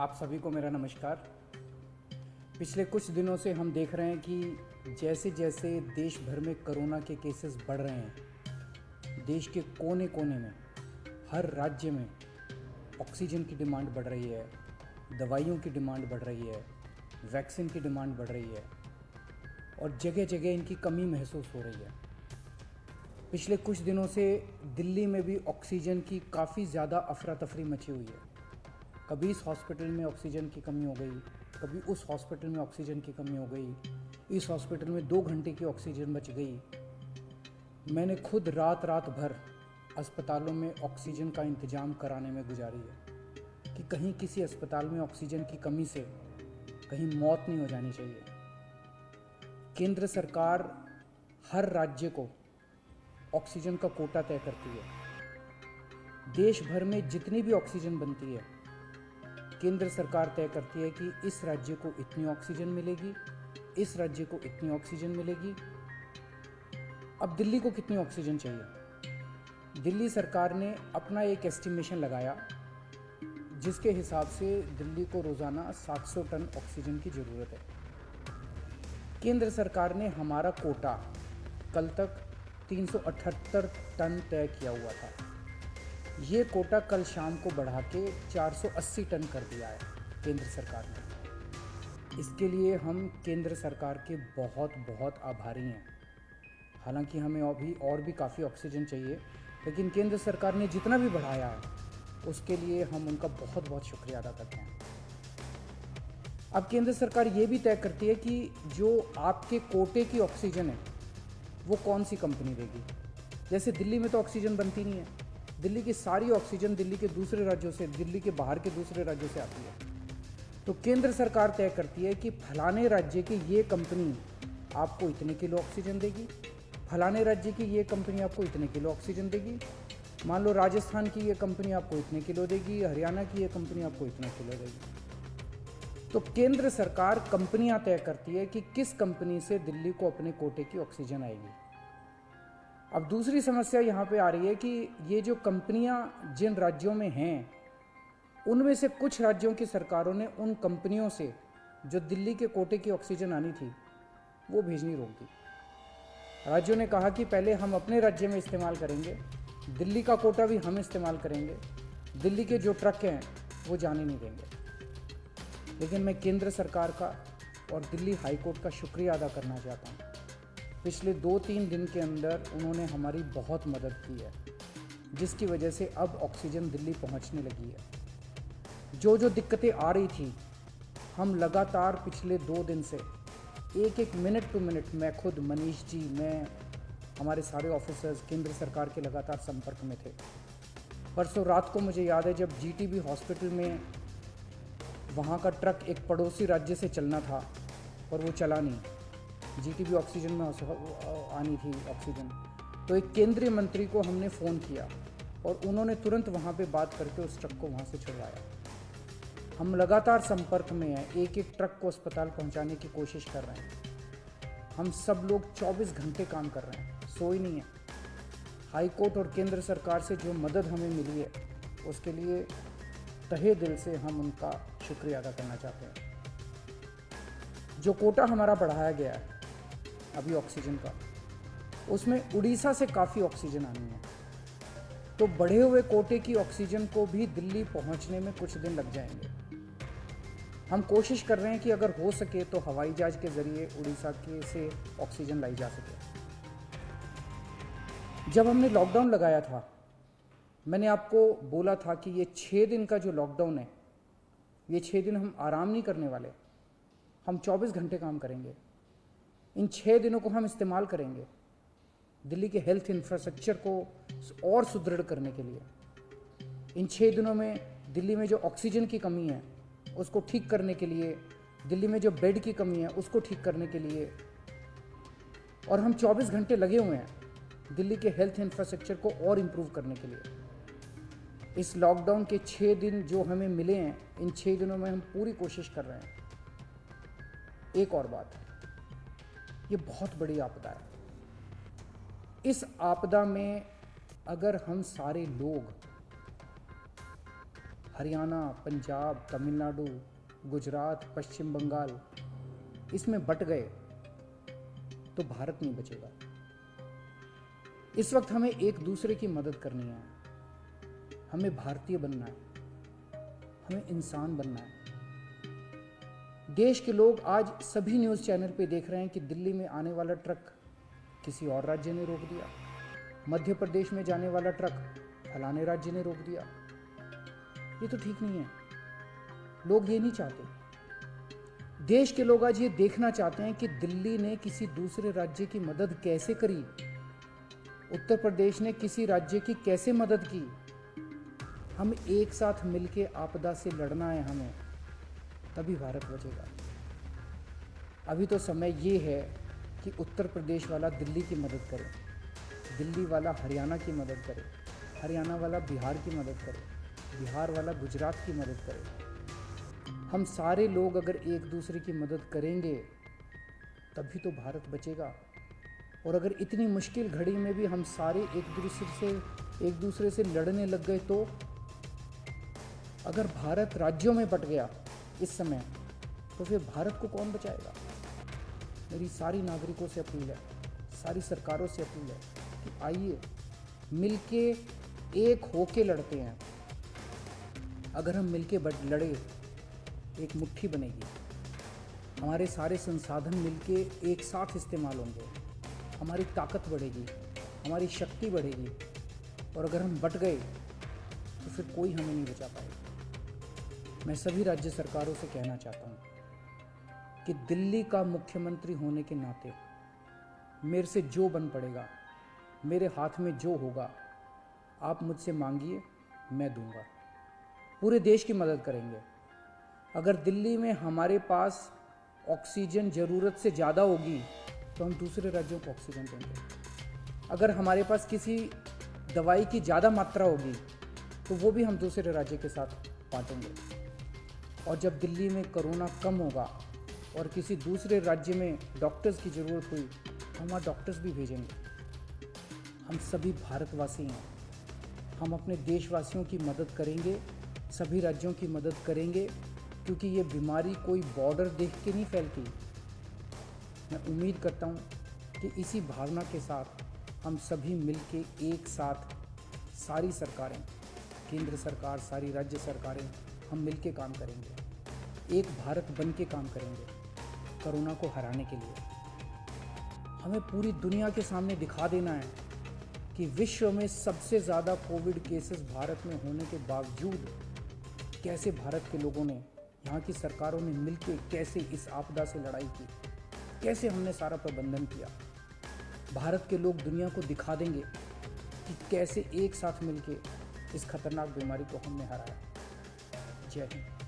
आप सभी को मेरा नमस्कार। पिछले कुछ दिनों से हम देख रहे हैं कि जैसे जैसे देश भर में कोरोना के केसेस बढ़ रहे हैं, देश के कोने कोने में हर राज्य में ऑक्सीजन की डिमांड बढ़ रही है, दवाइयों की डिमांड बढ़ रही है, वैक्सीन की डिमांड बढ़ रही है और जगह जगह इनकी कमी महसूस हो रही है। पिछले कुछ दिनों से दिल्ली में भी ऑक्सीजन की काफ़ी ज़्यादा अफरा तफरी मची हुई है। कभी इस हॉस्पिटल में ऑक्सीजन की कमी हो गई, कभी उस हॉस्पिटल में ऑक्सीजन की कमी हो गई, इस हॉस्पिटल में 2 घंटे की ऑक्सीजन बच गई। मैंने खुद रात रात भर अस्पतालों में ऑक्सीजन का इंतज़ाम कराने में गुजारी है कि कहीं किसी अस्पताल में ऑक्सीजन की कमी से कहीं मौत नहीं हो जानी चाहिए। केंद्र सरकार हर राज्य को ऑक्सीजन का कोटा तय करती है। देश भर में जितनी भी ऑक्सीजन बनती है, केंद्र सरकार तय करती है कि इस राज्य को इतनी ऑक्सीजन मिलेगी, इस राज्य को इतनी ऑक्सीजन मिलेगी। अब दिल्ली को कितनी ऑक्सीजन चाहिए? दिल्ली सरकार ने अपना एक एस्टिमेशन लगाया जिसके हिसाब से दिल्ली को रोज़ाना 700 टन ऑक्सीजन की ज़रूरत है। केंद्र सरकार ने हमारा कोटा कल तक 378 टन तय किया हुआ था। ये कोटा कल शाम को बढ़ा के 480 टन कर दिया है केंद्र सरकार ने। इसके लिए हम केंद्र सरकार के बहुत बहुत आभारी हैं। हालांकि हमें अभी और भी काफ़ी ऑक्सीजन चाहिए, लेकिन केंद्र सरकार ने जितना भी बढ़ाया है उसके लिए हम उनका बहुत बहुत शुक्रिया अदा करते हैं। अब केंद्र सरकार ये भी तय करती है कि जो आपके कोटे की ऑक्सीजन है वो कौन सी कंपनी देगी। जैसे दिल्ली में तो ऑक्सीजन बनती नहीं है, दिल्ली की सारी ऑक्सीजन दिल्ली के दूसरे राज्यों से, दिल्ली के बाहर के दूसरे राज्यों से आती है। तो केंद्र सरकार तय करती है कि फलाने राज्य की ये कंपनी आपको इतने किलो ऑक्सीजन देगी, फलाने राज्य की ये कंपनी आपको इतने किलो ऑक्सीजन देगी। मान लो राजस्थान की ये कंपनी आपको इतने किलो देगी, हरियाणा की ये कंपनी आपको इतने किलो देगी। तो केंद्र सरकार कंपनियां तय करती है कि किस कंपनी से दिल्ली को अपने कोटे की ऑक्सीजन आएगी। अब दूसरी समस्या यहाँ पे आ रही है कि ये जो कंपनियां जिन राज्यों में हैं, उनमें से कुछ राज्यों की सरकारों ने उन कंपनियों से जो दिल्ली के कोटे की ऑक्सीजन आनी थी वो भेजनी रोक दी। राज्यों ने कहा कि पहले हम अपने राज्य में इस्तेमाल करेंगे, दिल्ली का कोटा भी हम इस्तेमाल करेंगे, दिल्ली के जो ट्रक हैं वो जाने नहीं देंगे। लेकिन मैं केंद्र सरकार का और दिल्ली हाई कोर्ट का शुक्रिया अदा करना चाहता हूँ। पिछले 2-3 दिन के अंदर उन्होंने हमारी बहुत मदद की है, जिसकी वजह से अब ऑक्सीजन दिल्ली पहुंचने लगी है। जो जो दिक्कतें आ रही थी, हम लगातार पिछले 2 दिन से एक एक मिनट टू मिनट मैं खुद, मनीष जी, मैं, हमारे सारे ऑफिसर्स केंद्र सरकार के लगातार संपर्क में थे। परसों रात को मुझे याद है जब जीटीबी हॉस्पिटल में वहाँ का ट्रक एक पड़ोसी राज्य से चलना था और वो चला नहीं, जीटीबी ऑक्सीजन में आनी थी ऑक्सीजन, तो एक केंद्रीय मंत्री को हमने फ़ोन किया और उन्होंने तुरंत वहाँ पे बात करके उस ट्रक को वहाँ से छुड़वाया। हम लगातार संपर्क में हैं, एक एक ट्रक को अस्पताल पहुँचाने की कोशिश कर रहे हैं। हम सब लोग 24 घंटे काम कर रहे हैं, सोए नहीं है। हाई कोर्ट और केंद्र सरकार से जो मदद हमें मिली है उसके लिए तहे दिल से हम उनका शुक्रिया अदा करना चाहते हैं। जो कोटा हमारा बढ़ाया गया है अभी ऑक्सीजन का, उसमें उड़ीसा से काफ़ी ऑक्सीजन आनी है, तो बढ़े हुए कोटे की ऑक्सीजन को भी दिल्ली पहुंचने में कुछ दिन लग जाएंगे। हम कोशिश कर रहे हैं कि अगर हो सके तो हवाई जहाज के जरिए उड़ीसा के से ऑक्सीजन लाई जा सके। जब हमने लॉकडाउन लगाया था, मैंने आपको बोला था कि ये 6 दिन का जो लॉकडाउन है, ये 6 दिन हम आराम नहीं करने वाले, हम 24 घंटे काम करेंगे। इन 6 दिनों को हम इस्तेमाल करेंगे दिल्ली के हेल्थ इंफ्रास्ट्रक्चर को और सुदृढ़ करने के लिए। इन 6 दिनों में दिल्ली में जो ऑक्सीजन की कमी है उसको ठीक करने के लिए, दिल्ली में जो बेड की कमी है उसको ठीक करने के लिए, और हम 24 घंटे लगे हुए हैं दिल्ली के हेल्थ इंफ्रास्ट्रक्चर को और इम्प्रूव करने के लिए। इस लॉकडाउन के 6 दिन जो हमें मिले हैं, इन 6 दिनों में हम पूरी कोशिश कर रहे हैं। एक और बात, ये बहुत बड़ी आपदा है। इस आपदा में अगर हम सारे लोग हरियाणा, पंजाब, तमिलनाडु, गुजरात, पश्चिम बंगाल इसमें बट गए तो भारत नहीं बचेगा। इस वक्त हमें एक दूसरे की मदद करनी है। हमें भारतीय बनना है, हमें इंसान बनना है। देश के लोग आज सभी न्यूज़ चैनल पे देख रहे हैं कि दिल्ली में आने वाला ट्रक किसी और राज्य ने रोक दिया, मध्य प्रदेश में जाने वाला ट्रक फलाने राज्य ने रोक दिया। ये तो ठीक नहीं है। लोग ये नहीं चाहते। देश के लोग आज ये देखना चाहते हैं कि दिल्ली ने किसी दूसरे राज्य की मदद कैसे करी, उत्तर प्रदेश ने किसी राज्य की कैसे मदद की। हम एक साथ मिलके आपदा से लड़ना है हमें, तभी भारत बचेगा। अभी तो समय ये है कि उत्तर प्रदेश वाला दिल्ली की मदद करे, दिल्ली वाला हरियाणा की मदद करे, हरियाणा वाला बिहार की मदद करे, बिहार वाला गुजरात की मदद करे। हम सारे लोग अगर एक दूसरे की मदद करेंगे तभी तो भारत बचेगा। और अगर इतनी मुश्किल घड़ी में भी हम सारे एक दूसरे से लड़ने लग गए तो अगर भारत राज्यों में बट गया इस समय तो फिर भारत को कौन बचाएगा। मेरी सारी नागरिकों से अपील है, सारी सरकारों से अपील है कि आइए मिलके एक होके लड़ते हैं। अगर हम मिलके लड़े एक मुट्ठी बनेगी, हमारे सारे संसाधन मिलके एक साथ इस्तेमाल होंगे, हमारी ताकत बढ़ेगी, हमारी शक्ति बढ़ेगी। और अगर हम बट गए तो फिर कोई हमें नहीं बचा पाएगा। मैं सभी राज्य सरकारों से कहना चाहता हूँ कि दिल्ली का मुख्यमंत्री होने के नाते मेरे से जो बन पड़ेगा, मेरे हाथ में जो होगा, आप मुझसे मांगिए, मैं दूंगा। पूरे देश की मदद करेंगे। अगर दिल्ली में हमारे पास ऑक्सीजन ज़रूरत से ज़्यादा होगी तो हम दूसरे राज्यों को ऑक्सीजन देंगे। अगर हमारे पास किसी दवाई की ज़्यादा मात्रा होगी तो वो भी हम दूसरे राज्य के साथ बांटेंगे। और जब दिल्ली में कोरोना कम होगा और किसी दूसरे राज्य में डॉक्टर्स की ज़रूरत हुई तो हम वहाँ डॉक्टर्स भी भेजेंगे। हम सभी भारतवासी हैं, हम अपने देशवासियों की मदद करेंगे, सभी राज्यों की मदद करेंगे, क्योंकि ये बीमारी कोई बॉर्डर देख के नहीं फैलती। मैं उम्मीद करता हूँ कि इसी भावना के साथ हम सभी मिलके एक साथ, सारी सरकारें, केंद्र सरकार, सारी राज्य सरकारें, हम मिलके काम करेंगे, एक भारत बन के काम करेंगे कोरोना को हराने के लिए। हमें पूरी दुनिया के सामने दिखा देना है कि विश्व में सबसे ज़्यादा कोविड केसेस भारत में होने के बावजूद कैसे भारत के लोगों ने, यहाँ की सरकारों ने मिलकर कैसे इस आपदा से लड़ाई की, कैसे हमने सारा प्रबंधन किया। भारत के लोग दुनिया को दिखा देंगे कि कैसे एक साथ मिलकर इस खतरनाक बीमारी को हमने हराया। जय हिंद।